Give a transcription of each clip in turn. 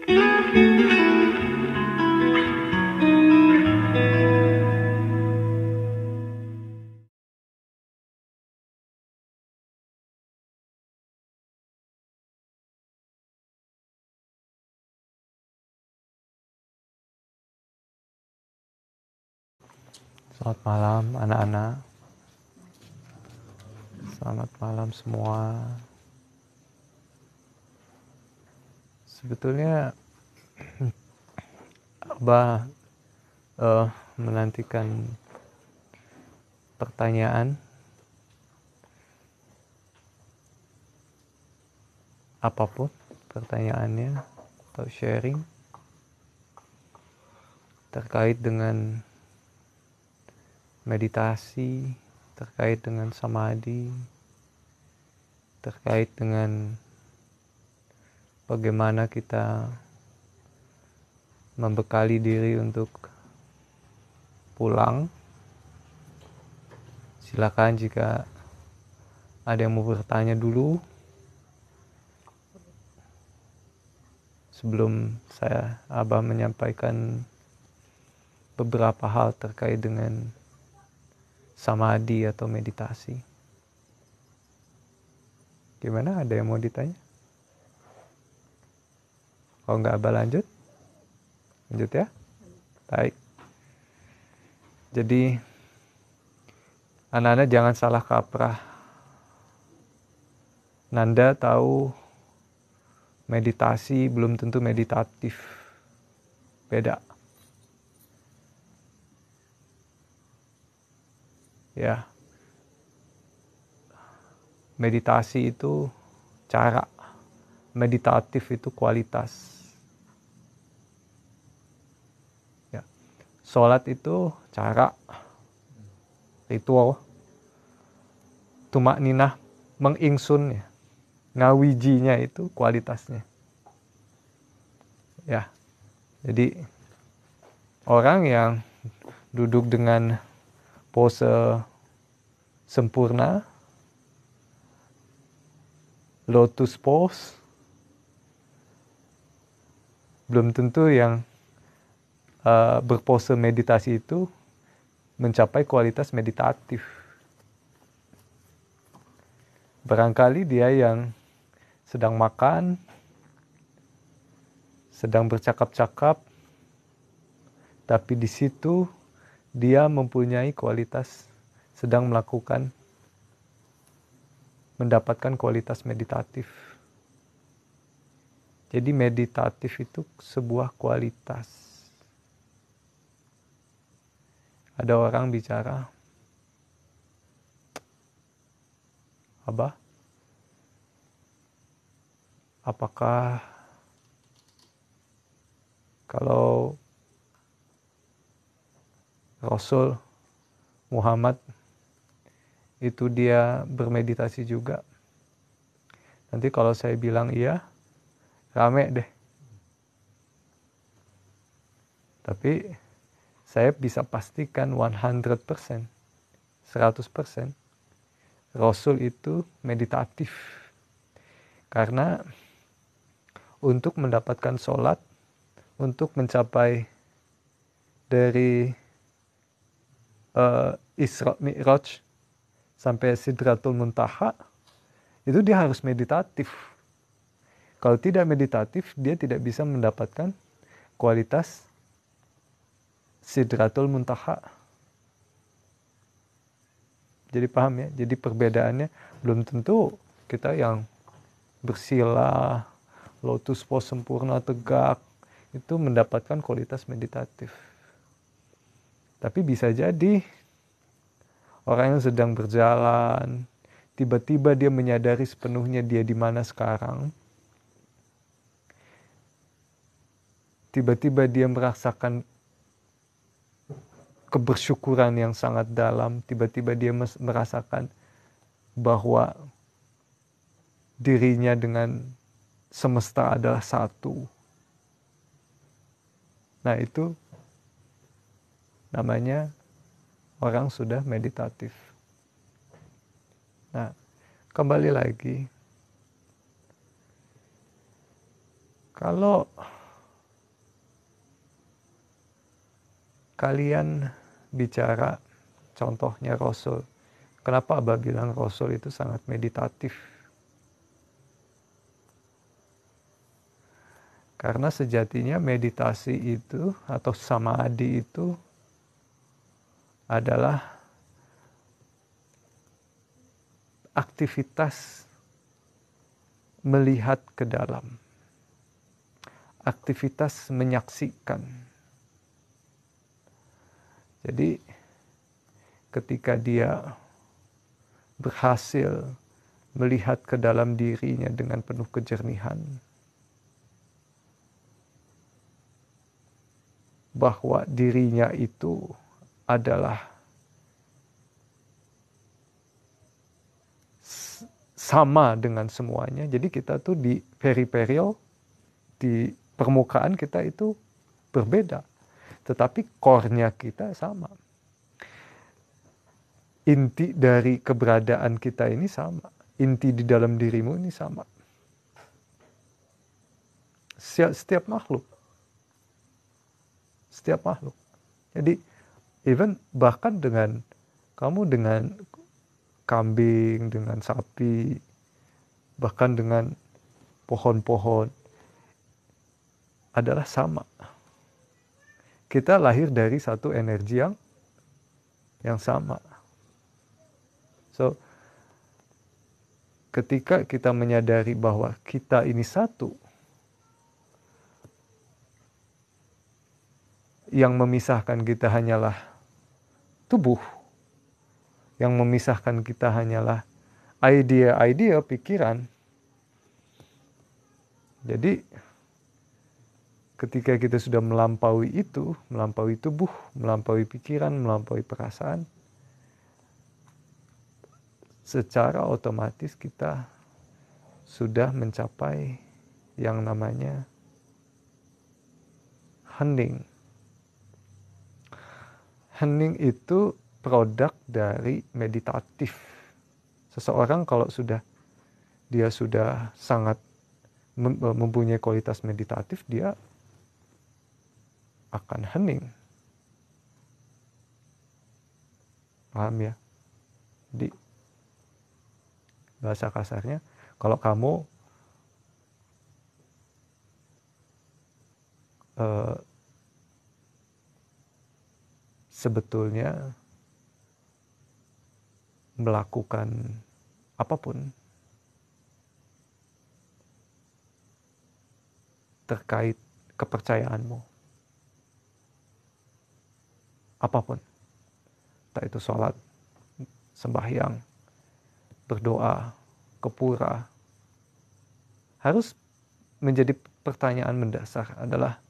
Selamat malam anak-anak. Selamat malam semua. Sebetulnya Abah menantikan pertanyaan apapun pertanyaannya atau sharing terkait dengan meditasi, terkait dengan samadhi, terkait dengan bagaimana kita membekali diri untuk pulang. Silakan jika ada yang mau bertanya dulu sebelum Abah menyampaikan beberapa hal terkait dengan samadhi atau meditasi. Gimana? Ada yang mau ditanya? Kalau nggak Abah lanjut ya? Baik. Jadi anak-anak jangan salah kaprah. Nanda tahu meditasi belum tentu meditatif. Beda. Ya. Meditasi itu cara. Meditatif itu kualitas. Ya. Sholat itu cara. Ritual. Tumak ninah mengingsun ya. Ngawijinya itu kualitasnya. Ya. Jadi orang yang duduk dengan pose sempurna, lotus pose, belum tentu yang berpose meditasi itu mencapai kualitas meditatif. Barangkali dia yang sedang makan, sedang bercakap-cakap, tapi di situ dia mempunyai kualitas sedang mendapatkan kualitas meditatif. Jadi meditatif itu sebuah kualitas. Ada orang bicara, Abah, apakah kalau Rasul Muhammad itu dia bermeditasi juga? Nanti kalau saya bilang iya, rame deh. Tapi saya bisa pastikan 100%, 100%, Rasul itu meditatif. Karena untuk mendapatkan sholat, untuk mencapai dari Isra Mi'raj sampai Sidratul Muntaha, itu dia harus meditatif. Kalau tidak meditatif, dia tidak bisa mendapatkan kualitas Sidratul Muntaha. Jadi paham ya? Jadi perbedaannya belum tentu kita yang bersila, lotus pose sempurna tegak, itu mendapatkan kualitas meditatif. Tapi bisa jadi orang yang sedang berjalan, tiba-tiba dia menyadari sepenuhnya dia di mana sekarang. Tiba-tiba dia merasakan kebersyukuran yang sangat dalam. Tiba-tiba dia merasakan bahwa dirinya dengan semesta adalah satu. Nah, itu namanya orang sudah meditatif. Nah, kembali lagi. Kalau kalian bicara contohnya Rasul. Kenapa Abah bilang Rasul itu sangat meditatif? Karena sejatinya meditasi itu atau samadhi itu adalah aktivitas melihat ke dalam, aktivitas menyaksikan. Jadi ketika dia berhasil melihat ke dalam dirinya dengan penuh kejernihan, bahwa dirinya itu adalah sama dengan semuanya. Jadi kita tuh di peripheral, di permukaan kita itu berbeda, tetapi core-nya kita sama. Inti dari keberadaan kita ini sama. Inti di dalam dirimu ini sama. Setiap makhluk. Setiap makhluk. Jadi even bahkan dengan kamu dengan kambing, dengan sapi, bahkan dengan pohon-pohon adalah sama. Kita lahir dari satu energi yang sama. So, ketika kita menyadari bahwa kita ini satu, yang memisahkan kita hanyalah tubuh, yang memisahkan kita hanyalah ide-ide, pikiran. Jadi, ketika kita sudah melampaui itu, melampaui tubuh, melampaui pikiran, melampaui perasaan, secara otomatis kita sudah mencapai yang namanya hening. Hening itu produk dari meditatif. Seseorang kalau dia sudah sangat mempunyai kualitas meditatif, dia akan hening. Paham ya? Jadi bahasa kasarnya, kalau kamu sebetulnya melakukan apapun terkait kepercayaanmu, apapun, entah itu sholat, sembahyang, berdoa, ke pura, harus menjadi pertanyaan mendasar adalah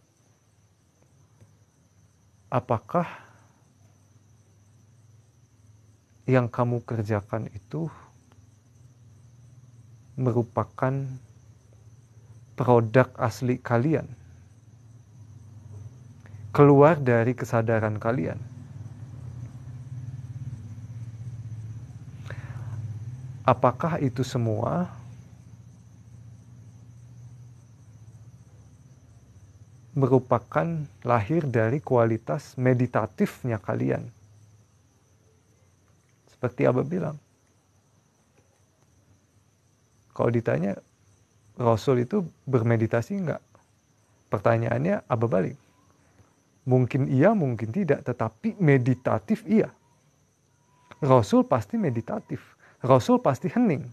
apakah yang kamu kerjakan itu merupakan produk asli kalian, keluar dari kesadaran kalian. Apakah itu semua merupakan lahir dari kualitas meditatifnya kalian? Seperti Abah bilang, kalau ditanya Rasul itu bermeditasi enggak? Pertanyaannya Abah balik. Mungkin iya, mungkin tidak, tetapi meditatif iya. Rasul pasti meditatif. Rasul pasti hening.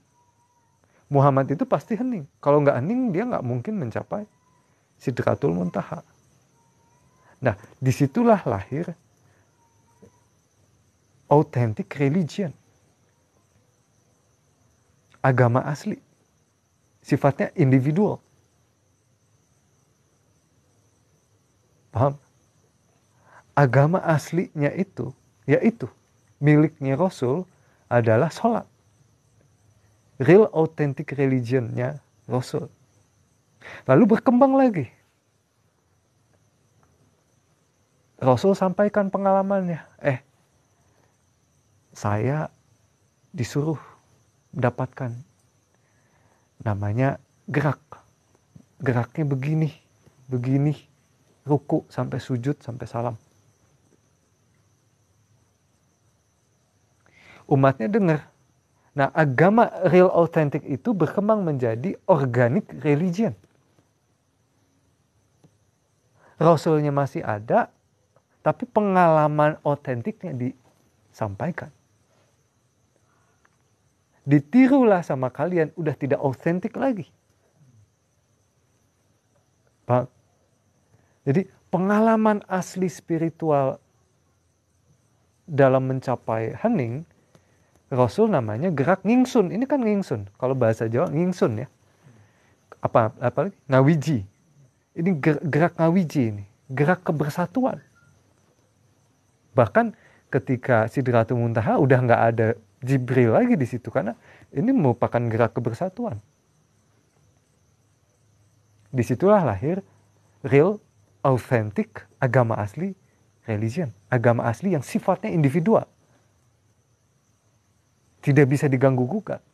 Muhammad itu pasti hening. Kalau nggak hening, dia nggak mungkin mencapai Sidratul Muntaha. Nah, disitulah lahir authentic religion. Agama asli. Sifatnya individual. Paham? Agama aslinya itu, yaitu miliknya Rasul adalah sholat. Real authentic religionnya Rasul. Lalu berkembang lagi. Rasul sampaikan pengalamannya. Saya disuruh mendapatkan namanya gerak. Geraknya begini, ruku sampai sujud sampai salam. Umatnya dengar. Nah, agama real authentic itu berkembang menjadi organic religion. Rasulnya masih ada, tapi pengalaman autentiknya disampaikan. Ditirulah sama kalian, udah tidak autentik lagi. Pak. Jadi pengalaman asli spiritual dalam mencapai hening, Rasul namanya gerak ngingsun. Ini kan ngingsun. Kalau bahasa Jawa ngingsun ya. Apa lagi? Ngawiji. Ini gerak ngawiji ini. Gerak kebersatuan. Bahkan ketika Sidratul Muntaha udah nggak ada Jibril lagi di situ. Karena ini merupakan gerak kebersatuan. Disitulah lahir real, authentic, agama asli, religion. Agama asli yang sifatnya individual. Tidak bisa diganggu-gugat.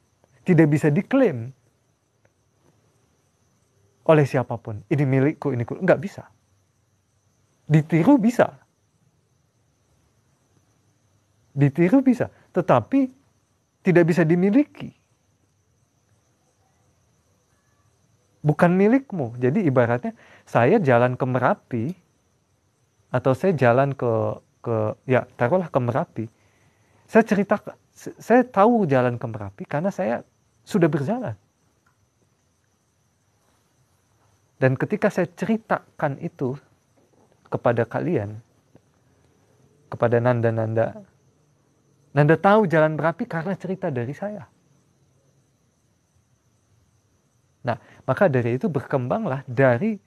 Tidak bisa diklaim oleh siapapun. Ini milikku, ini nggak bisa. Ditiru bisa. Ditiru bisa. Tetapi tidak bisa dimiliki. Bukan milikmu. Jadi ibaratnya saya jalan ke Merapi atau saya jalan ya taruhlah ke Merapi. Saya ceritakan, saya tahu jalan ke Merapi karena saya sudah berjalan. Dan ketika saya ceritakan itu kepada kalian, kepada Nanda tahu jalan Merapi karena cerita dari saya. Nah, maka dari itu berkembanglah dari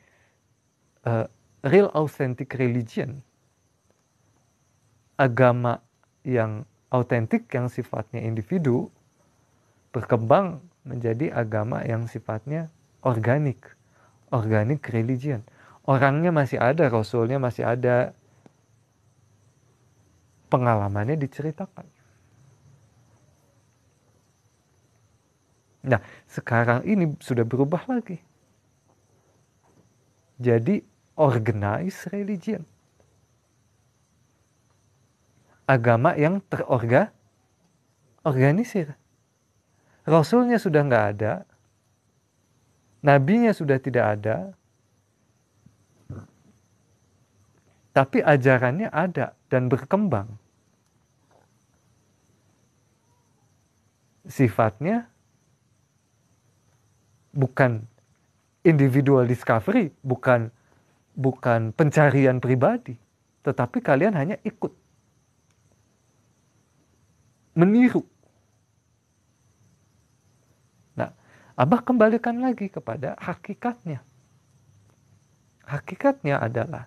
real authentic religion, agama yang autentik yang sifatnya individu, berkembang menjadi agama yang sifatnya organik religion. Orangnya masih ada, Rasulnya masih ada, pengalamannya diceritakan. Nah, sekarang ini sudah berubah lagi. Jadi organized religion. Agama yang terorganisir. Rasulnya sudah nggak ada, nabinya sudah tidak ada, tapi ajarannya ada dan berkembang. Sifatnya bukan individual discovery, bukan pencarian pribadi, tetapi kalian hanya ikut, meniru. Nah, Abah kembalikan lagi kepada hakikatnya. Hakikatnya adalah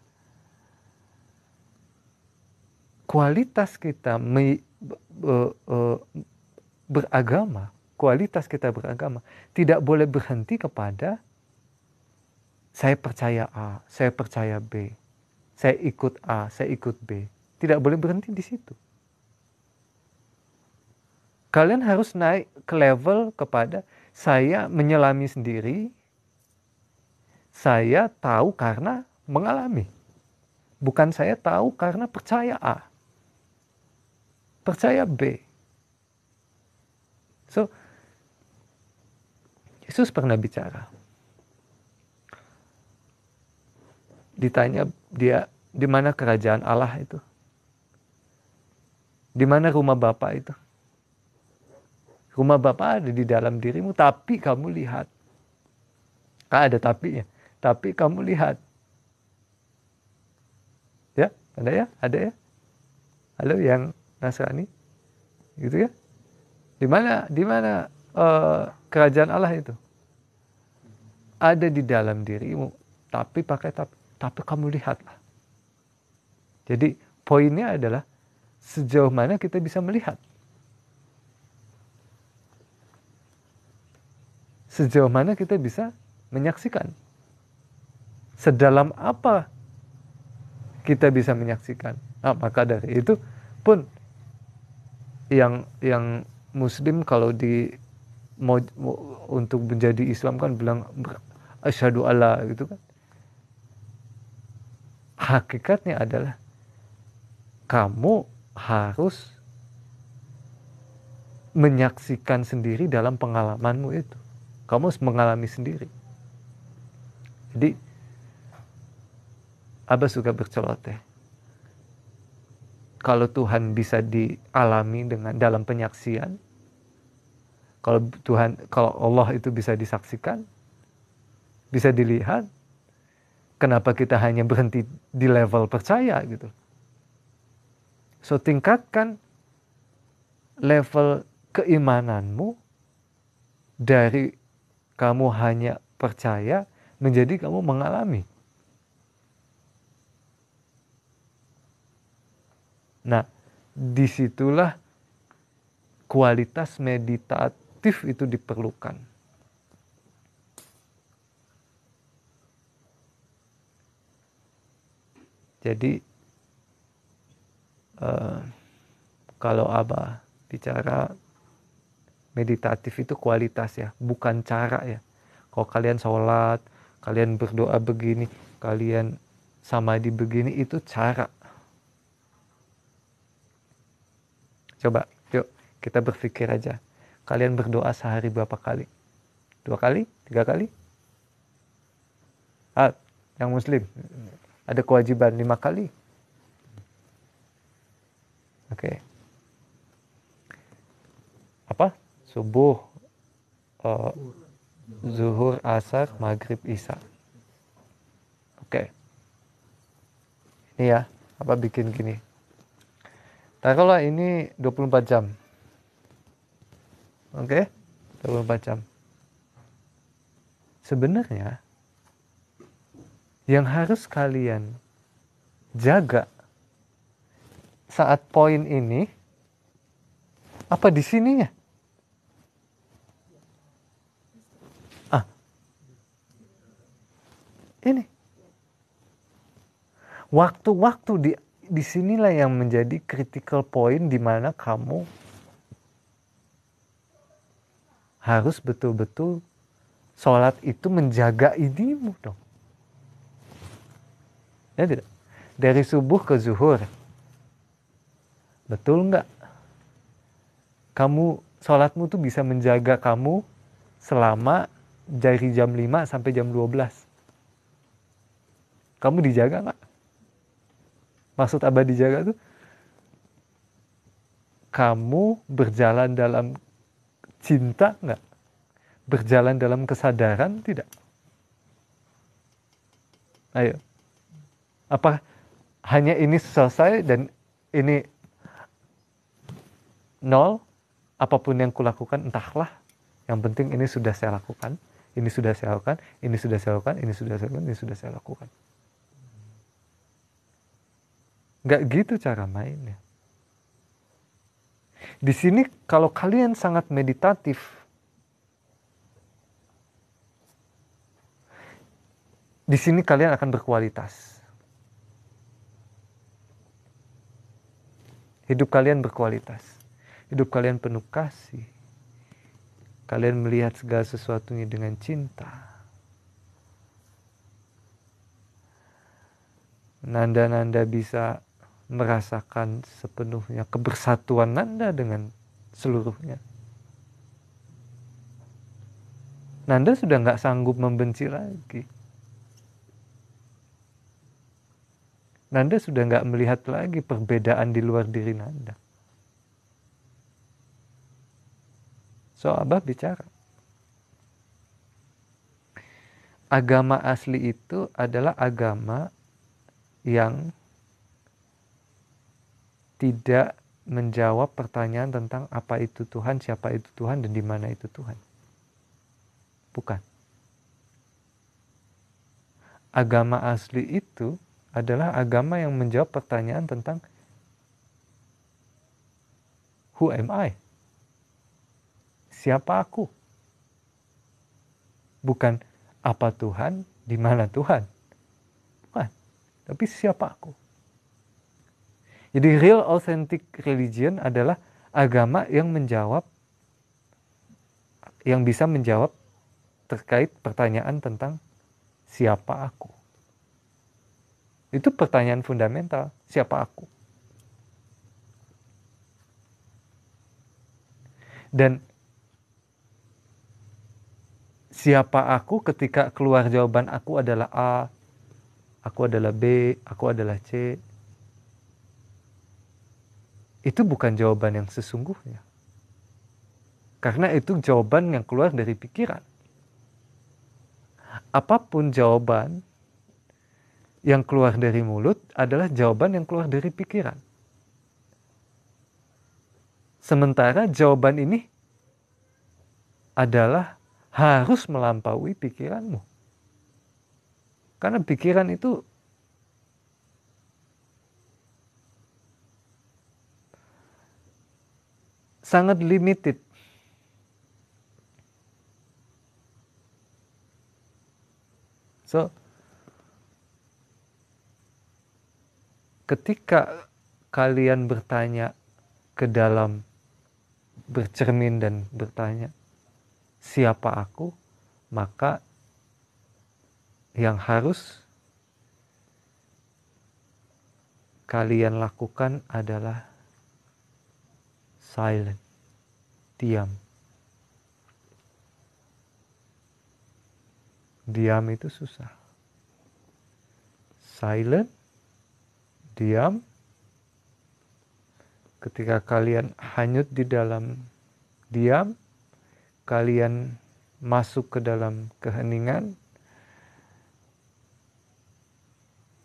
kualitas kita beragama, kualitas kita beragama tidak boleh berhenti kepada saya percaya A, saya percaya B, saya ikut A, saya ikut B. Tidak boleh berhenti di situ. Kalian harus naik ke level kepada saya menyelami sendiri, saya tahu karena mengalami. Bukan saya tahu karena percaya A, percaya B. So, Yesus pernah bicara. Ditanya dia, di mana kerajaan Allah itu? Di mana rumah Bapa itu? Rumah Bapa ada di dalam dirimu, tapi kamu lihat. Ada tapinya. Tapi kamu lihat. Ya, ada ya? Ada ya? Halo yang Nasrani? Gitu ya? Di mana kerajaan Allah itu? Ada di dalam dirimu, tapi tapi kamu lihatlah. Jadi poinnya adalah sejauh mana kita bisa melihat. Sejauh mana kita bisa menyaksikan. Sedalam apa kita bisa menyaksikan. Nah, maka dari itu pun yang Muslim kalau mau untuk menjadi Islam kan bilang asyhadu alla gitu kan. Hakikatnya adalah kamu harus menyaksikan sendiri dalam pengalamanmu itu. Kamu harus mengalami sendiri. Jadi Abah suka berceloteh. Kalau Tuhan bisa dialami dalam penyaksian, kalau Allah itu bisa disaksikan, bisa dilihat, kenapa kita hanya berhenti di level percaya gitu? So tingkatkan level keimananmu dari kamu hanya percaya menjadi kamu mengalami. Nah, disitulah kualitas meditatif itu diperlukan. Jadi kalau Abah bicara meditatif itu kualitas ya, bukan cara ya. Kalau kalian sholat, kalian berdoa begini, kalian samadhi begini, itu cara. Coba, yuk kita berpikir aja. Kalian berdoa sehari berapa kali? 2 kali? 3 kali? Yang muslim ada kewajiban 5 kali. Oke. Apa? Subuh, zuhur, asar, maghrib, isya. Oke. Ini ya, apa bikin gini. Taruhlah ini 24 jam. Oke? 24 jam. Sebenarnya yang harus kalian jaga saat poin ini apa di sininya? Ini. Waktu-waktu di sinilah yang menjadi critical point di mana kamu harus betul-betul sholat itu menjaga inimu dong. Ya tidak? Dari subuh ke zuhur. Betul nggak? Kamu sholatmu tuh bisa menjaga kamu selama dari jam 5 sampai jam 12. Kamu dijaga nggak? Maksud Abah dijaga tuh kamu berjalan dalam cinta nggak? Berjalan dalam kesadaran tidak? Ayo. Apa hanya ini selesai dan ini 0? Apapun yang kulakukan entahlah. Yang penting ini sudah saya lakukan. Ini sudah saya lakukan. Ini sudah saya lakukan. Ini sudah saya lakukan. Ini sudah saya lakukan. Nggak gitu cara mainnya. Di sini kalau kalian sangat meditatif, di sini kalian akan berkualitas. Hidup kalian berkualitas. Hidup kalian penuh kasih. Kalian melihat segala sesuatunya dengan cinta. Nanda bisa merasakan sepenuhnya kebersatuan Nanda dengan seluruhnya. Nanda sudah nggak sanggup membenci lagi. Nanda sudah nggak melihat lagi perbedaan di luar diri Nanda. So Abah bicara. Agama asli itu adalah agama yang tidak menjawab pertanyaan tentang apa itu Tuhan, siapa itu Tuhan, dan di mana itu Tuhan. Bukan. Agama asli itu adalah agama yang menjawab pertanyaan tentang who am I? Siapa aku? Bukan apa Tuhan, di mana Tuhan. Bukan. Tapi siapa aku? Jadi real authentic religion adalah agama yang menjawab, yang bisa menjawab terkait pertanyaan tentang siapa aku. Itu pertanyaan fundamental, siapa aku? Dan siapa aku ketika keluar jawaban aku adalah A, aku adalah B, aku adalah C. Itu bukan jawaban yang sesungguhnya. Karena itu jawaban yang keluar dari pikiran. Apapun jawaban yang keluar dari mulut adalah jawaban yang keluar dari pikiran. Sementara jawaban ini adalah harus melampaui pikiranmu. Karena pikiran itu sangat limited. So, ketika kalian bertanya ke dalam, bercermin dan bertanya, siapa aku? Maka yang harus kalian lakukan adalah silent, diam. Diam itu susah. Silent, diam. Ketika kalian hanyut di dalam diam, kalian masuk ke dalam keheningan,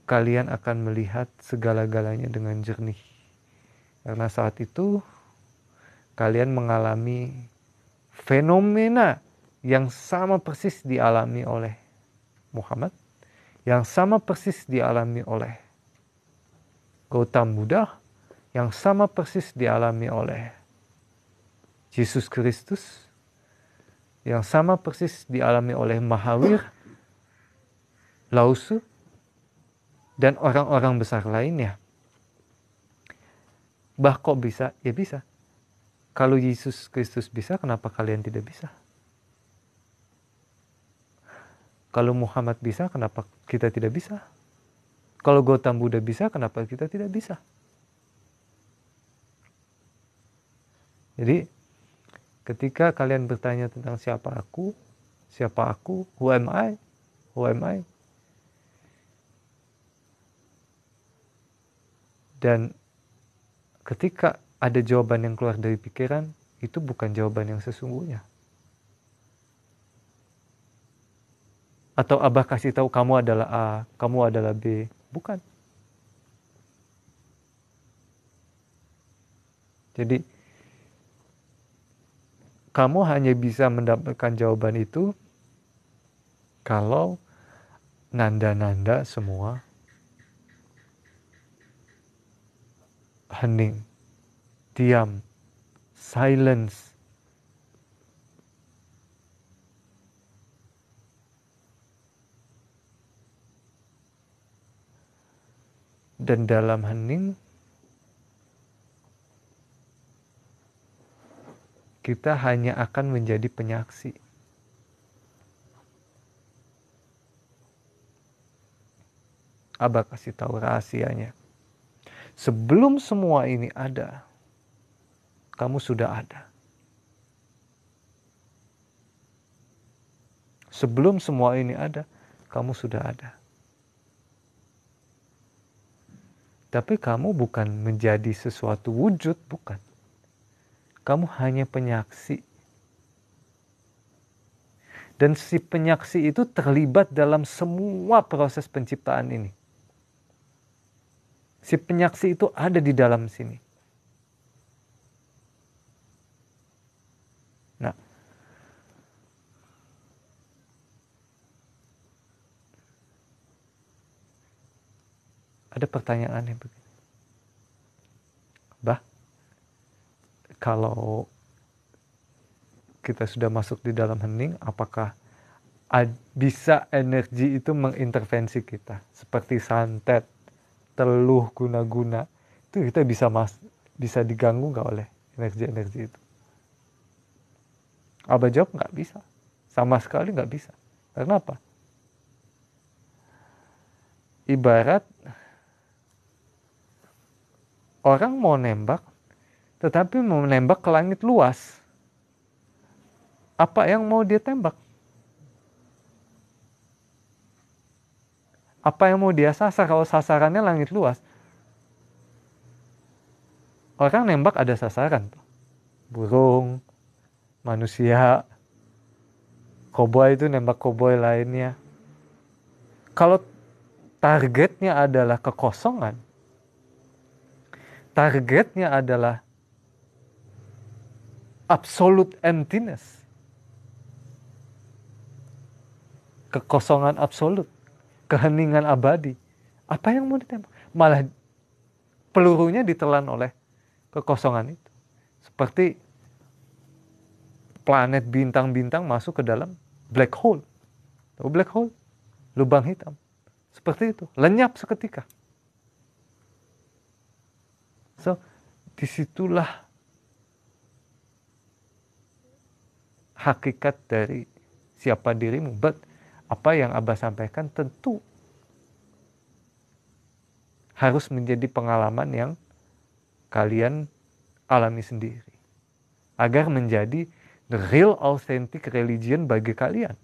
kalian akan melihat segala-galanya dengan jernih. Karena saat itu kalian mengalami fenomena yang sama persis dialami oleh Muhammad, yang sama persis dialami oleh Gautama Buddha, yang sama persis dialami oleh Yesus Kristus, yang sama persis dialami oleh Mahavir, Lao Tzu, dan orang-orang besar lainnya. Bah, kok bisa? Ya bisa. Kalau Yesus Kristus bisa, kenapa kalian tidak bisa? Kalau Muhammad bisa, kenapa kita tidak bisa? Kalau Gautama Buddha bisa, kenapa kita tidak bisa? Jadi, ketika kalian bertanya tentang siapa aku, who am I, dan ketika ada jawaban yang keluar dari pikiran, itu bukan jawaban yang sesungguhnya. Atau Abah kasih tahu kamu adalah A, kamu adalah B. Bukan. Jadi, kamu hanya bisa mendapatkan jawaban itu kalau nanda-nanda semua hening, diam, silence. Dan dalam hening, kita hanya akan menjadi penyaksi. Abah kasih tahu rahasianya. Sebelum semua ini ada, kamu sudah ada. Sebelum semua ini ada, kamu sudah ada. Tapi kamu bukan menjadi sesuatu wujud, bukan. Kamu hanya penyaksi. Dan si penyaksi itu terlibat dalam semua proses penciptaan ini. Si penyaksi itu ada di dalam sini. Nah, ada pertanyaan yang begini. Bah, kalau kita sudah masuk di dalam hening, apakah bisa energi itu mengintervensi kita? Seperti santet, teluh, guna-guna. Itu kita bisa diganggu nggak oleh energi-energi itu? Abah jawab nggak bisa. Sama sekali nggak bisa. Karena apa? Ibarat orang mau nembak, tetapi mau menembak ke langit luas. Apa yang mau dia tembak? Apa yang mau dia sasar? Kalau sasarannya langit luas, orang nembak ada sasaran. Burung, manusia, koboi itu nembak koboi lainnya. Kalau targetnya adalah kekosongan, targetnya adalah absolute emptiness, kekosongan absolut, keheningan abadi, apa yang mau ditembak? Malah pelurunya ditelan oleh kekosongan itu. Seperti planet bintang-bintang masuk ke dalam black hole. Tahu black hole? Lubang hitam. Seperti itu, lenyap seketika. So, disitulah hakikat dari siapa dirimu. But apa yang Abah sampaikan tentu harus menjadi pengalaman yang kalian alami sendiri. Agar menjadi the real authentic religion bagi kalian.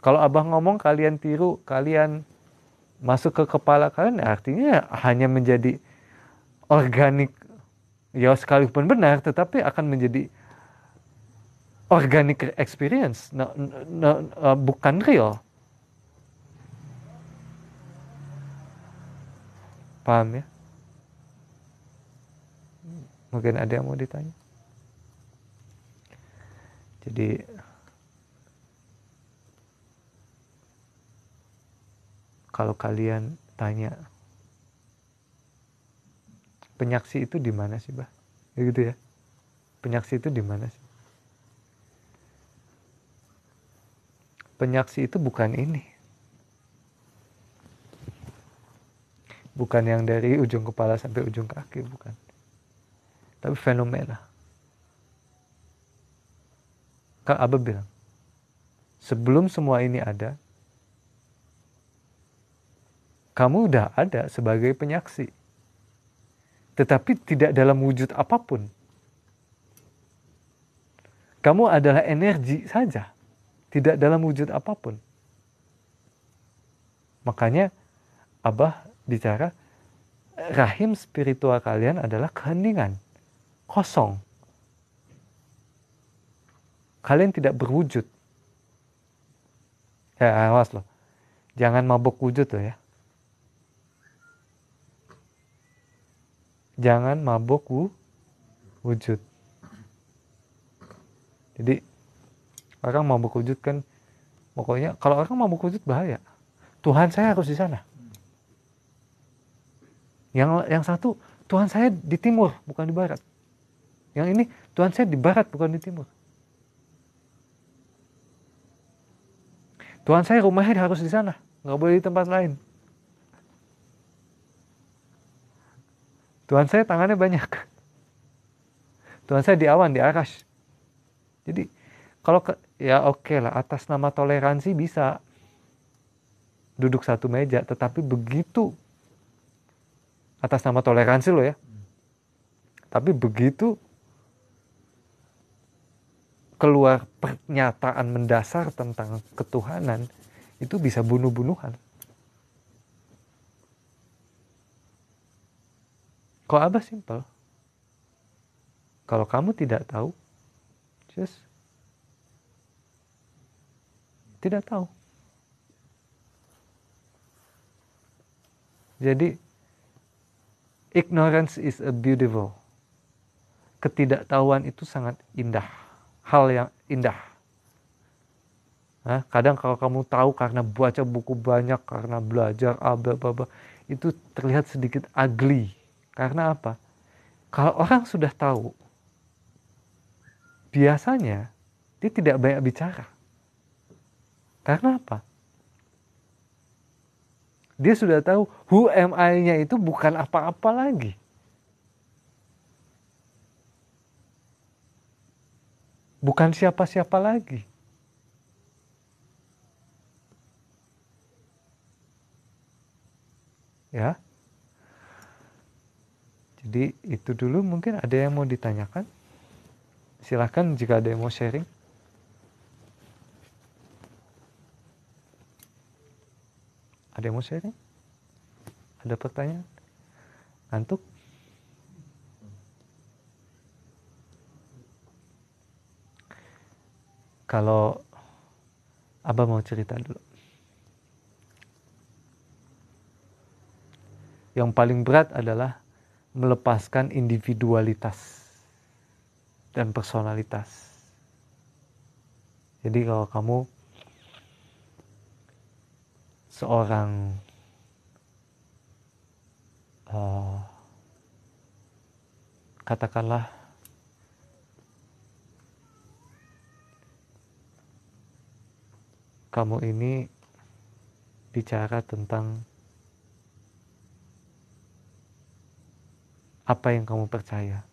Kalau Abah ngomong kalian tiru, kalian masuk ke kepala kalian, artinya hanya menjadi organik, ya sekalipun benar, tetapi akan menjadi organic experience, bukan real. Paham ya? Mungkin ada yang mau ditanya. Jadi kalau kalian tanya penyaksi itu di mana sih, Bah? Ya gitu ya. Penyaksi itu di mana sih? Penyaksi itu bukan ini. Bukan yang dari ujung kepala sampai ujung kaki, bukan. Tapi fenomena. Kak Abah bilang, sebelum semua ini ada, kamu udah ada sebagai penyaksi. Tetapi tidak dalam wujud apapun. Kamu adalah energi saja, tidak dalam wujud apapun. Makanya Abah bicara, rahim spiritual kalian adalah keheningan, kosong. Kalian tidak berwujud. Ya awas loh, jangan mabuk wujud loh ya. Jangan mabuk wujud. Jadi orang mabuk wujud kan, pokoknya kalau orang mabuk wujud bahaya. Tuhan saya harus di sana. Yang satu, Tuhan saya di timur, bukan di barat. Yang ini, Tuhan saya di barat, bukan di timur. Tuhan saya rumahnya harus di sana, nggak boleh di tempat lain. Tuhan saya tangannya banyak. Tuhan saya di awan, di arash. Jadi kalau ya oke lah, atas nama toleransi bisa duduk satu meja, tetapi begitu atas nama toleransi loh ya. Tapi begitu keluar pernyataan mendasar tentang ketuhanan, itu bisa bunuh-bunuhan. Kalau Abah simpel. Kalau kamu tidak tahu, just tidak tahu. Jadi ignorance is a beautiful. Ketidaktahuan itu sangat indah. Hal yang indah. Nah, kadang kalau kamu tahu karena baca buku banyak, karena belajar, itu terlihat sedikit ugly. Karena apa? Kalau orang sudah tahu, biasanya dia tidak banyak bicara. Karena apa? Dia sudah tahu who am I-nya itu bukan apa-apa lagi. Bukan siapa-siapa lagi. Ya. Jadi itu dulu, mungkin ada yang mau ditanyakan. Silahkan jika ada yang mau sharing. Ada yang mau sharing? Ada pertanyaan? Ngantuk? Kalau Abah mau cerita dulu. Yang paling berat adalah melepaskan individualitas dan personalitas. Jadi kalau kamu seorang katakanlah kamu ini bicara tentang apa yang kamu percaya.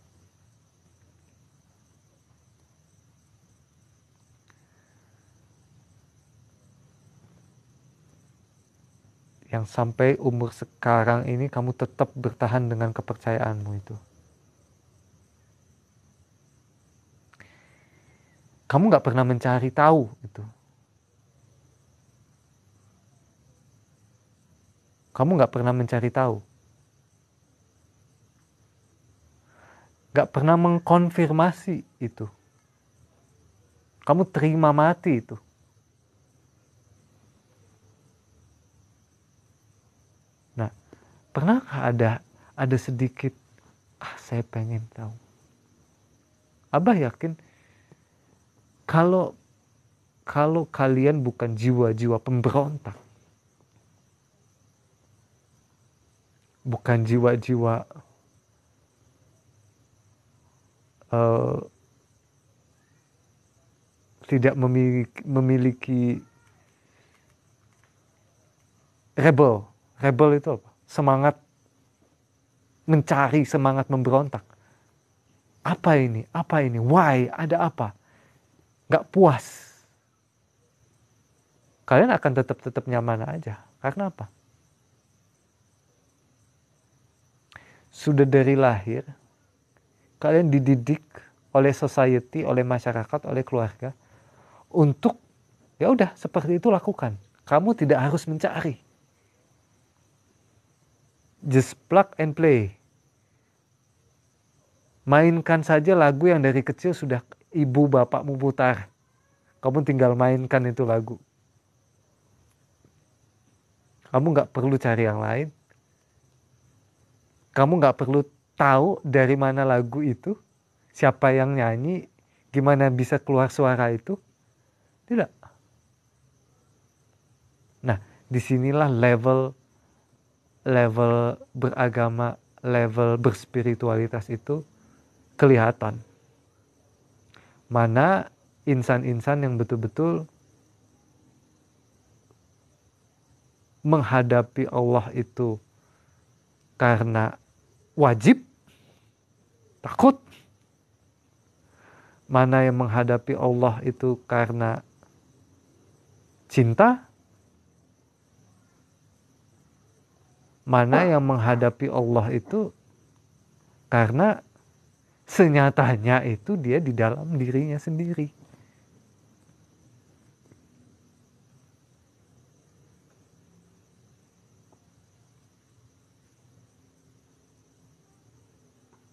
Yang sampai umur sekarang ini kamu tetap bertahan dengan kepercayaanmu itu. Kamu gak pernah mencari tahu itu. Kamu gak pernah mencari tahu. Gak pernah mengkonfirmasi itu. Kamu terima mati itu. Nah, pernahkah ada sedikit, saya pengen tahu. Abah yakin kalau kalian bukan jiwa-jiwa pemberontak, bukan jiwa-jiwa tidak memiliki rebel itu apa? Semangat mencari, semangat memberontak. Apa ini? Why? Ada apa? Gak puas. Kalian akan tetap nyaman aja. Karena apa? Sudah dari lahir, kalian dididik oleh society, oleh masyarakat, oleh keluarga untuk ya udah seperti itu lakukan. Kamu tidak harus mencari. Just plug and play. Mainkan saja lagu yang dari kecil sudah ibu bapakmu putar. Kamu tinggal mainkan itu lagu. Kamu gak perlu cari yang lain. Kamu gak perlu tahu dari mana lagu itu, siapa yang nyanyi, gimana bisa keluar suara itu. Tidak. Nah, disinilah level beragama, level berspiritualitas itu kelihatan. Mana insan-insan yang betul-betul menghadapi Allah itu karena wajib, takut. Mana yang menghadapi Allah itu karena cinta. Mana yang menghadapi Allah itu karena senyatanya itu dia di dalam dirinya sendiri.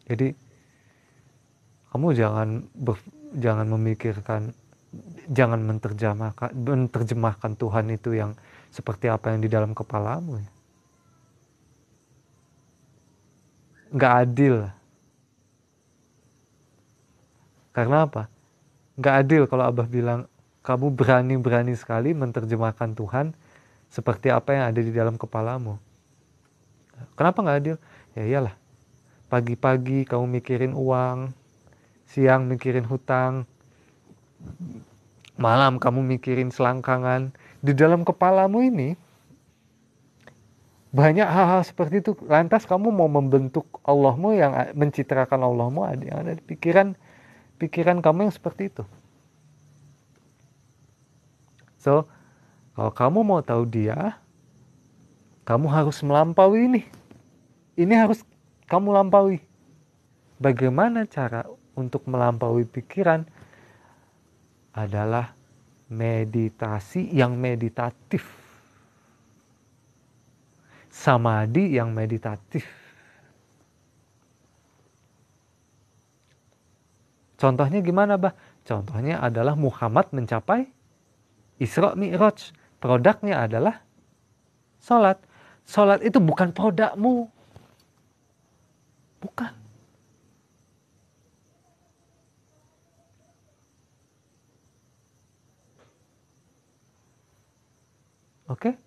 Jadi kamu jangan memikirkan, jangan menerjemahkan Tuhan itu yang seperti apa yang di dalam kepalamu. Nggak adil. Karena apa? Nggak adil kalau Abah bilang kamu berani sekali menerjemahkan Tuhan seperti apa yang ada di dalam kepalamu. Kenapa nggak adil? Ya iyalah. Pagi-pagi kamu mikirin uang, siang mikirin hutang, malam kamu mikirin selangkangan. Di dalam kepalamu ini banyak hal-hal seperti itu. Lantas kamu mau membentuk Allahmu, yang mencitrakan Allahmu, yang ada di pikiran kamu yang seperti itu. So, kalau kamu mau tahu dia, kamu harus melampaui ini. Ini harus kamu lampaui. Bagaimana cara untuk melampaui pikiran? Adalah meditasi yang meditatif. samadhi yang meditatif. Contohnya gimana, Bah? Contohnya adalah Muhammad mencapai Isra Mi'raj. Produknya adalah sholat. Sholat itu bukan produkmu. Bukan. Oke?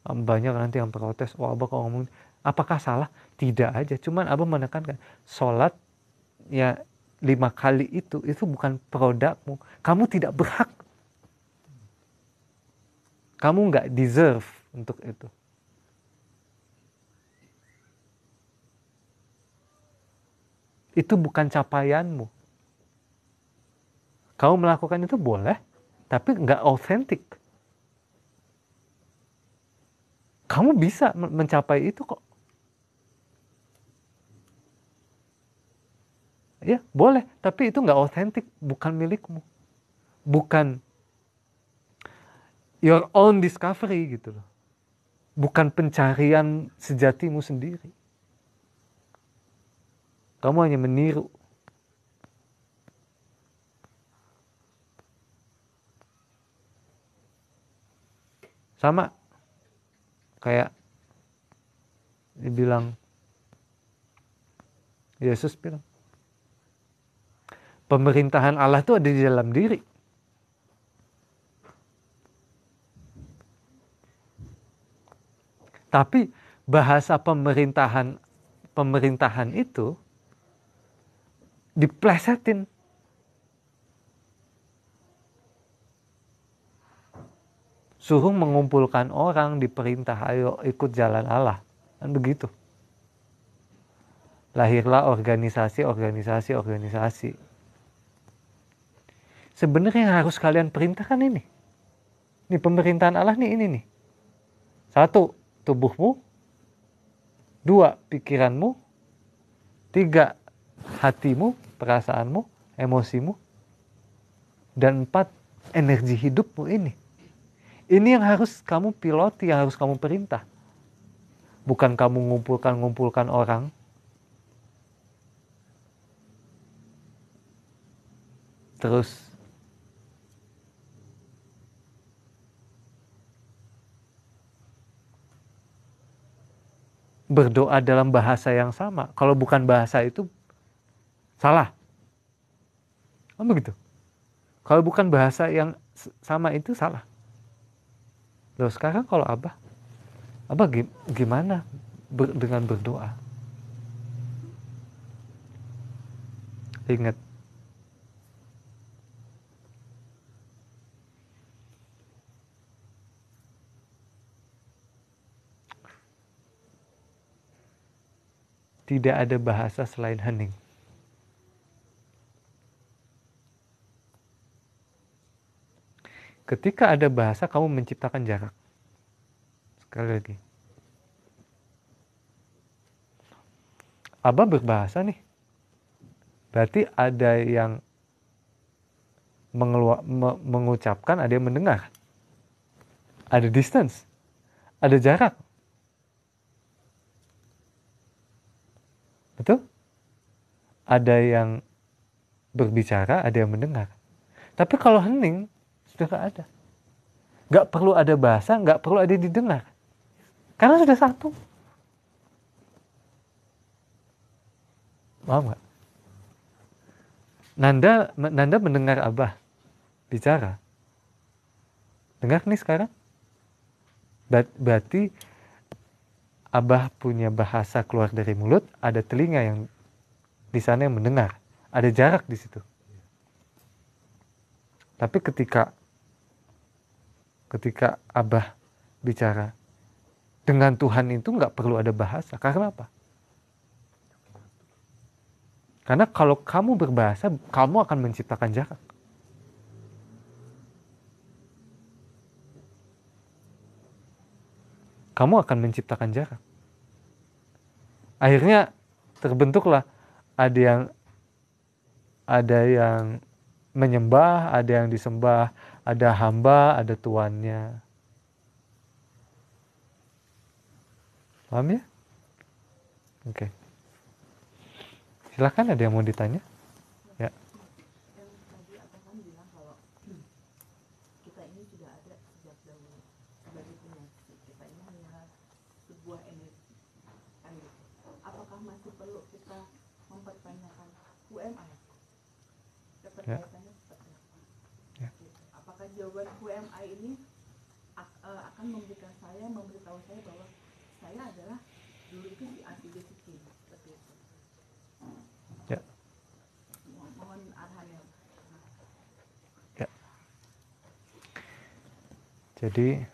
Banyak nanti yang protes. Oh, Abah kalau ngomong, apakah salah? Tidak aja. Cuman Abah menekankan, sholat ya 5 kali itu bukan produkmu. Kamu tidak berhak. Kamu nggak deserve untuk itu. Itu bukan capaianmu. Kamu melakukan itu boleh, tapi nggak otentik. Kamu bisa mencapai itu kok. Ya, boleh, tapi itu nggak otentik, bukan milikmu. Bukan your own discovery gitu loh. Bukan pencarian sejatimu sendiri. Kamu hanya meniru. Sama kayak dibilang, Yesus bilang, pemerintahan Allah itu ada di dalam diri. Tapi bahasa pemerintahan itu diplesetin. Suruh mengumpulkan orang, diperintah, ayo ikut jalan Allah. Kan begitu. Lahirlah organisasi. Sebenarnya yang harus kalian perintahkan ini. Ini pemerintahan Allah nih, ini nih. 1, tubuhmu. 2, pikiranmu. 3, hatimu, perasaanmu, emosimu. Dan 4, energi hidupmu ini. Ini yang harus kamu piloti, yang harus kamu perintah. Bukan kamu ngumpulkan orang. Terus berdoa dalam bahasa yang sama. Kalau bukan bahasa itu salah. Oh begitu. Kalau bukan bahasa yang sama itu salah. Loh sekarang kalau Abah gimana dengan berdoa? Ingat, tidak ada bahasa selain hening. Ketika ada bahasa, kamu menciptakan jarak. Sekali lagi. Abah berbahasa nih. Berarti ada yang mengucapkan, ada yang mendengar. Ada distance. Ada jarak. Betul? Ada yang berbicara, ada yang mendengar. Tapi kalau hening, sudah gak ada. Gak perlu ada bahasa, gak perlu ada didengar. Karena sudah satu. Paham gak? Nanda mendengar Abah bicara. Dengar nih sekarang? Berarti Abah punya bahasa keluar dari mulut, ada telinga yang di sana yang mendengar. Ada jarak di situ. Tapi ketika Abah bicara dengan Tuhan itu nggak perlu ada bahasa. Karena apa? Karena kalau kamu berbahasa, kamu akan menciptakan jarak. Kamu akan menciptakan jarak. Akhirnya terbentuklah ada yang menyembah, ada yang disembah, ada hamba, ada tuannya. Paham ya? Oke. Silakan, ada yang mau ditanya? Ya. Yang tadi Abang kan bilang kalau kita ini sudah ada sejak dahulu sebagai penyakit. Kita ini hanyalah sebuah energi. Kan gitu. Apakah masih perlu kita mempertanyakan UMI? Keterkaitannya seperti apa? Ya. Apakah jawaban UMI ini akan memberitahu saya bahwa saya adalah dulu itu si A, si B, si C, seperti itu. Ya. Mohon arahannya. Ya. Jadi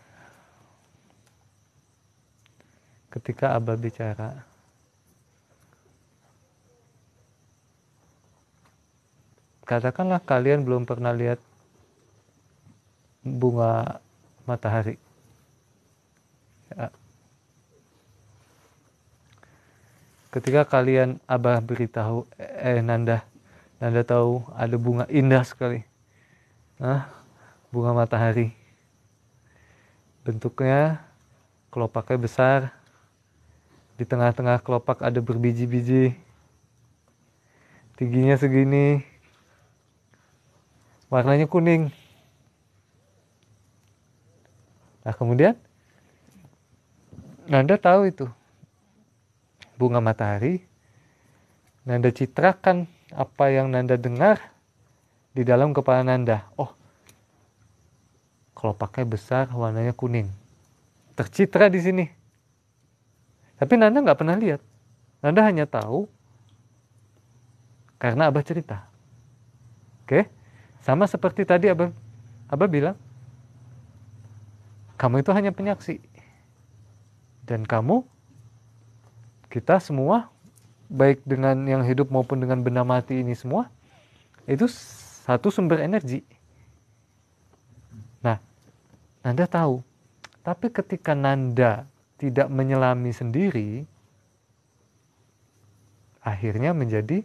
ketika Abah bicara, katakanlah kalian belum pernah lihat bunga matahari. Ya. Ketika kalian Abah beritahu, Nanda tahu ada bunga indah sekali. Bunga matahari. Bentuknya kelopaknya besar. Di tengah-tengah kelopak ada berbiji-biji. Tingginya segini. Warnanya kuning. Nah, kemudian Nanda tahu itu bunga matahari. Nanda citrakan apa yang Nanda dengar di dalam kepala Nanda. Oh, kelopaknya besar, warnanya kuning. Tercitra di sini. Tapi Nanda nggak pernah lihat. Nanda hanya tahu karena Abah cerita. Oke? Sama seperti tadi Abah bilang, kamu itu hanya penyaksi. Dan kita semua, baik dengan yang hidup maupun dengan benda mati ini semua, itu satu sumber energi. Nah, Nanda tahu. Tapi ketika Nanda tidak menyelami sendiri, akhirnya menjadi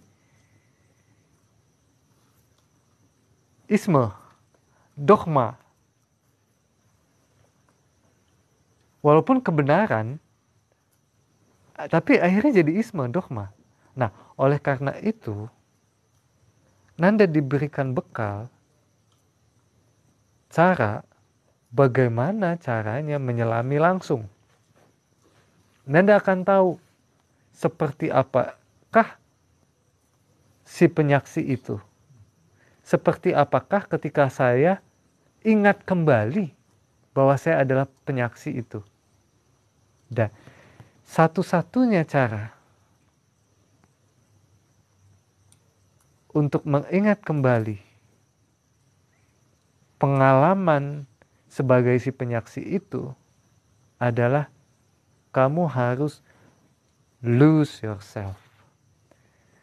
isme, dogma. Walaupun kebenaran, tapi akhirnya jadi isme, dogma. Nah, oleh karena itu, Nanda diberikan bekal cara bagaimana caranya menyelami langsung. Nanda akan tahu seperti apakah si penyaksi itu. Seperti apakah ketika saya ingat kembali bahwa saya adalah penyaksi itu. Dan satu-satunya cara untuk mengingat kembali pengalaman sebagai si penyaksi itu adalah kamu harus lose yourself.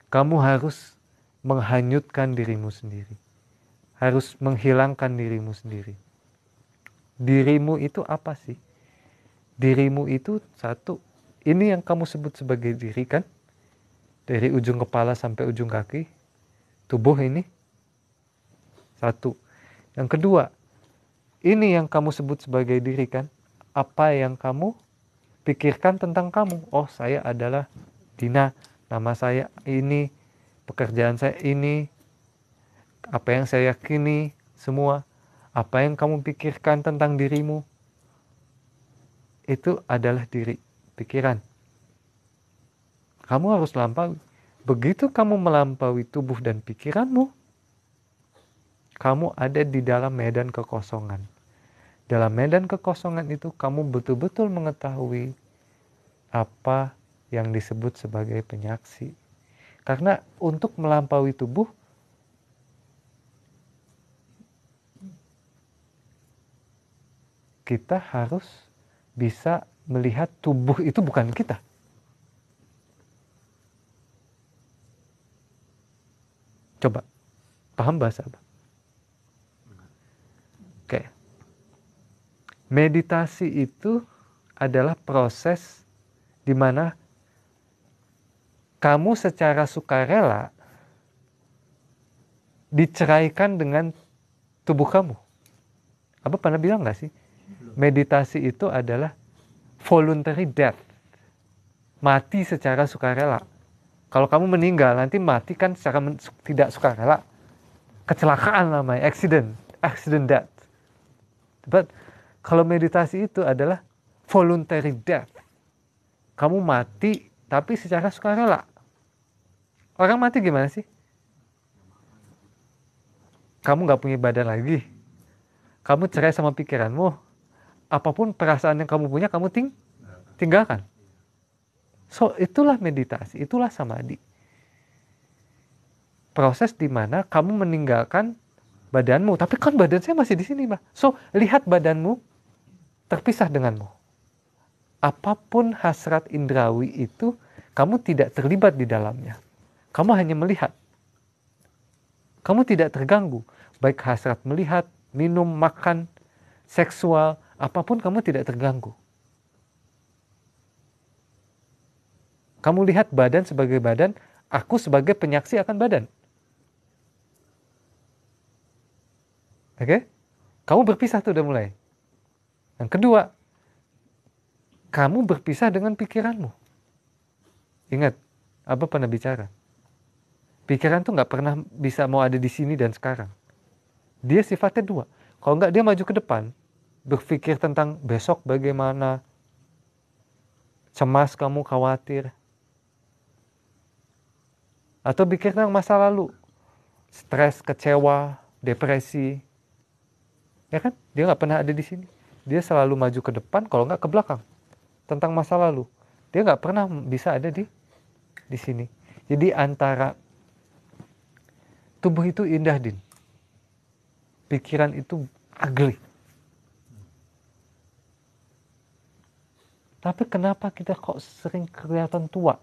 Kamu harus menghanyutkan dirimu sendiri. Harus menghilangkan dirimu sendiri. Dirimu itu apa sih? Dirimu itu satu. Ini yang kamu sebut sebagai diri kan? Dari ujung kepala sampai ujung kaki. Tubuh ini. Satu. Yang kedua. Ini yang kamu sebut sebagai diri kan? Apa yang kamu pikirkan tentang kamu? Oh, saya adalah Dina. Nama saya ini. Pekerjaan saya ini. Apa yang saya yakini. Semua. Apa yang kamu pikirkan tentang dirimu. Itu adalah diri, pikiran. Kamu harus melampaui. Begitu kamu melampaui tubuh dan pikiranmu, kamu ada di dalam medan kekosongan. Dalam medan kekosongan itu kamu betul-betul mengetahui apa yang disebut sebagai penyaksi. Karena untuk melampaui tubuh, kita harus bisa melihat tubuh itu bukan kita. Coba, paham bahasa apa? Oke. Meditasi itu adalah proses di mana kamu secara sukarela diceraikan dengan tubuh kamu. Apa pernah bilang gak sih? Meditasi itu adalah voluntary death. mati secara sukarela. Kalau kamu meninggal, nanti mati kan secara tidak sukarela. Kecelakaan namanya, accident death. But kalau meditasi itu adalah voluntary death. Kamu mati tapi secara sukarela. Orang mati gimana sih? Kamu gak punya badan lagi. Kamu cerai sama pikiranmu. Apapun perasaan yang kamu punya, kamu tinggalkan. So, itulah meditasi, itulah samadhi. Proses di mana kamu meninggalkan badanmu. Tapi kan badan saya masih di sini, Mbak. So, lihat badanmu terpisah denganmu. Apapun hasrat indrawi itu, kamu tidak terlibat di dalamnya. Kamu hanya melihat. Kamu tidak terganggu. Baik hasrat melihat, minum, makan, seksual, apapun kamu tidak terganggu. Kamu lihat badan sebagai badan, aku sebagai penyaksi akan badan. Oke? Kamu berpisah tuh udah mulai. Yang kedua, kamu berpisah dengan pikiranmu. Ingat, Abah pernah bicara. Pikiran tuh gak pernah bisa mau ada di sini dan sekarang. Dia sifatnya dua. Kalau nggak dia maju ke depan, berpikir tentang besok bagaimana, cemas kamu, khawatir. Atau pikir tentang masa lalu, stres, kecewa, depresi. Ya kan? Dia nggak pernah ada di sini. Dia selalu maju ke depan, kalau nggak ke belakang. Tentang masa lalu. Dia nggak pernah bisa ada di sini. Jadi antara tubuh itu indah, Din. Pikiran itu ugly. Tapi kenapa kita kok sering kelihatan tua?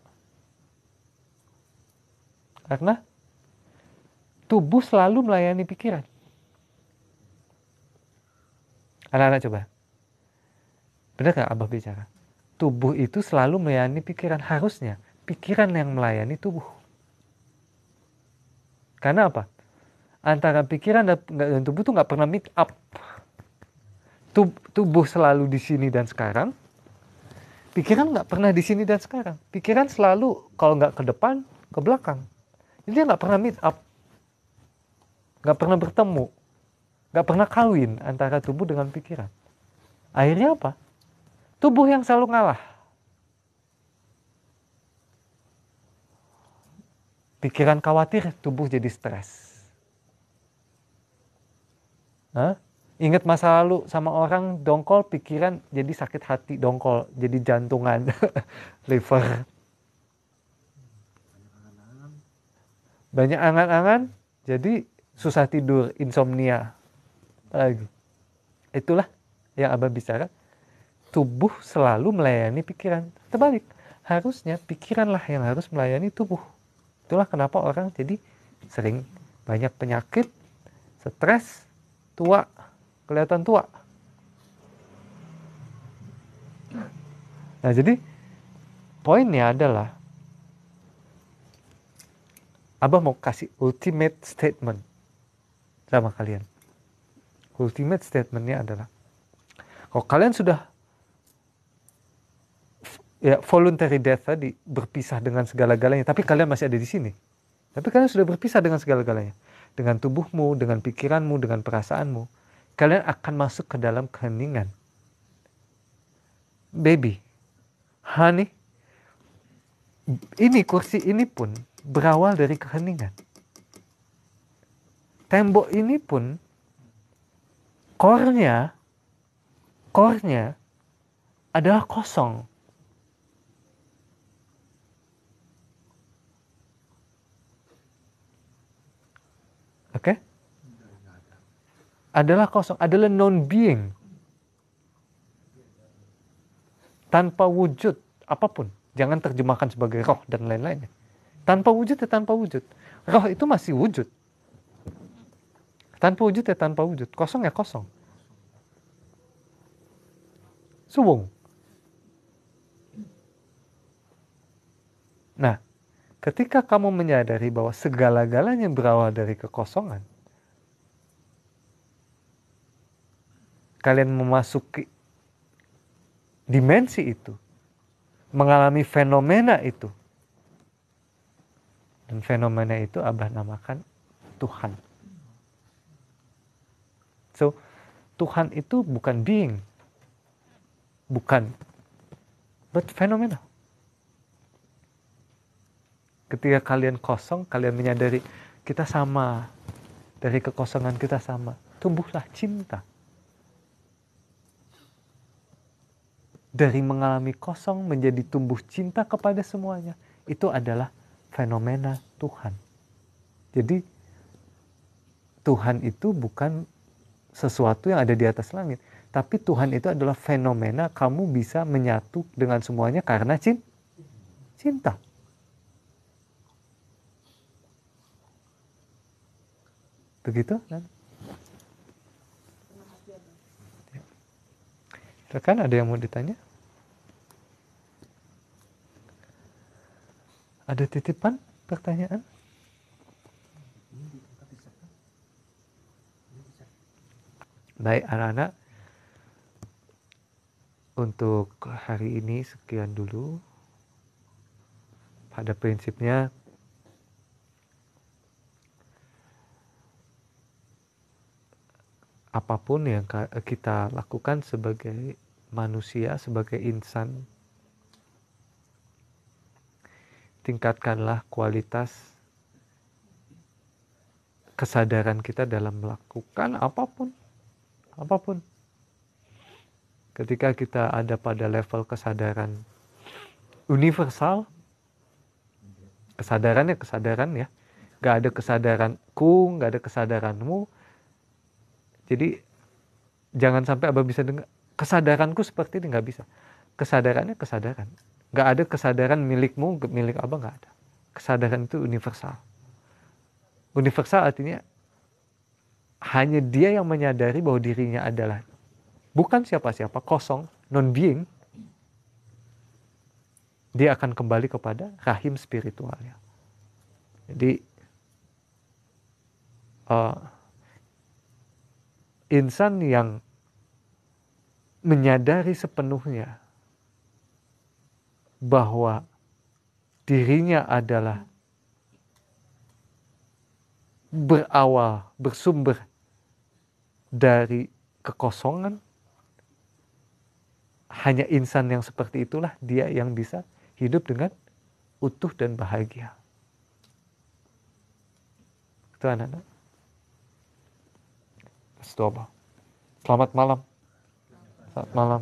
Karena tubuh selalu melayani pikiran. Anak-anak coba. Benar gak Abah bicara? Tubuh itu selalu melayani pikiran. Harusnya pikiran yang melayani tubuh. Karena apa? Antara pikiran dan tubuh tuh gak pernah meet up. Tubuh selalu di sini dan sekarang. Pikiran gak pernah di sini dan sekarang. Pikiran selalu kalau gak ke depan, ke belakang. Jadi dia gak pernah meet up. Gak pernah bertemu. Gak pernah kawin antara tubuh dengan pikiran. Akhirnya apa? Tubuh yang selalu ngalah. Pikiran khawatir, tubuh jadi stres. Ingat masa lalu sama orang, dongkol, pikiran jadi sakit hati, dongkol, jadi jantungan, liver. Banyak angan-angan, jadi susah tidur, insomnia. Lagi. Itulah yang Abah bicara. Tubuh selalu melayani pikiran. Terbalik, harusnya pikiranlah yang harus melayani tubuh. Itulah kenapa orang jadi sering banyak penyakit, stres, tua, kelihatan tua. Nah, jadi poinnya adalah Abah mau kasih ultimate statement sama kalian. Ultimate statementnya adalah, kalau kalian sudah voluntary death tadi, berpisah dengan segala-galanya, tapi kalian masih ada di sini. Tapi kalian sudah berpisah dengan segala-galanya. Dengan tubuhmu, dengan pikiranmu, dengan perasaanmu. Kalian akan masuk ke dalam keheningan. Baby, honey, ini kursi ini pun berawal dari keheningan. Tembok ini pun core-nya adalah kosong. Oke? Adalah kosong, adalah non-being. Tanpa wujud apapun. Jangan terjemahkan sebagai roh dan lain-lainnya. Tanpa wujud ya tanpa wujud. Roh itu masih wujud. Tanpa wujud ya tanpa wujud. Kosong ya kosong. Suwung. Nah, ketika kamu menyadari bahwa segala-galanya berawal dari kekosongan, kalian memasuki dimensi itu, mengalami fenomena itu. Dan fenomena itu Abah namakan Tuhan. So, Tuhan itu bukan being. Bukan. But fenomena. Ketika kalian kosong, kalian menyadari kita sama. Dari kekosongan kita sama. Tumbuhlah cinta. Dari mengalami kosong menjadi tumbuh cinta kepada semuanya. Itu adalah fenomena Tuhan. Jadi Tuhan itu bukan sesuatu yang ada di atas langit. Tapi Tuhan itu adalah fenomena kamu bisa menyatu dengan semuanya karena cinta. Begitu kan? Silakan, ada yang mau ditanya? Ada titipan pertanyaan? Baik anak-anak, untuk hari ini sekian dulu. Pada prinsipnya apapun yang kita lakukan sebagai manusia, sebagai insan, tingkatkanlah kualitas kesadaran kita dalam melakukan apapun. Ketika kita ada pada level kesadaran universal, kesadarannya kesadaran ya, gak ada kesadaranku, gak ada kesadaranmu. Jadi jangan sampai Abah bisa dengar kesadaranku seperti ini, gak bisa. Kesadarannya kesadaran, gak ada kesadaran milikmu, milik Abah, gak ada. Kesadaran itu universal. Universal artinya hanya dia yang menyadari bahwa dirinya adalah bukan siapa-siapa, kosong, non-being. Dia akan kembali kepada rahim spiritualnya. Jadi insan yang menyadari sepenuhnya bahwa dirinya adalah bersumber dari kekosongan, hanya insan yang seperti itulah dia yang bisa hidup dengan utuh dan bahagia. Itu anak-anak. Selamat malam. Selamat malam.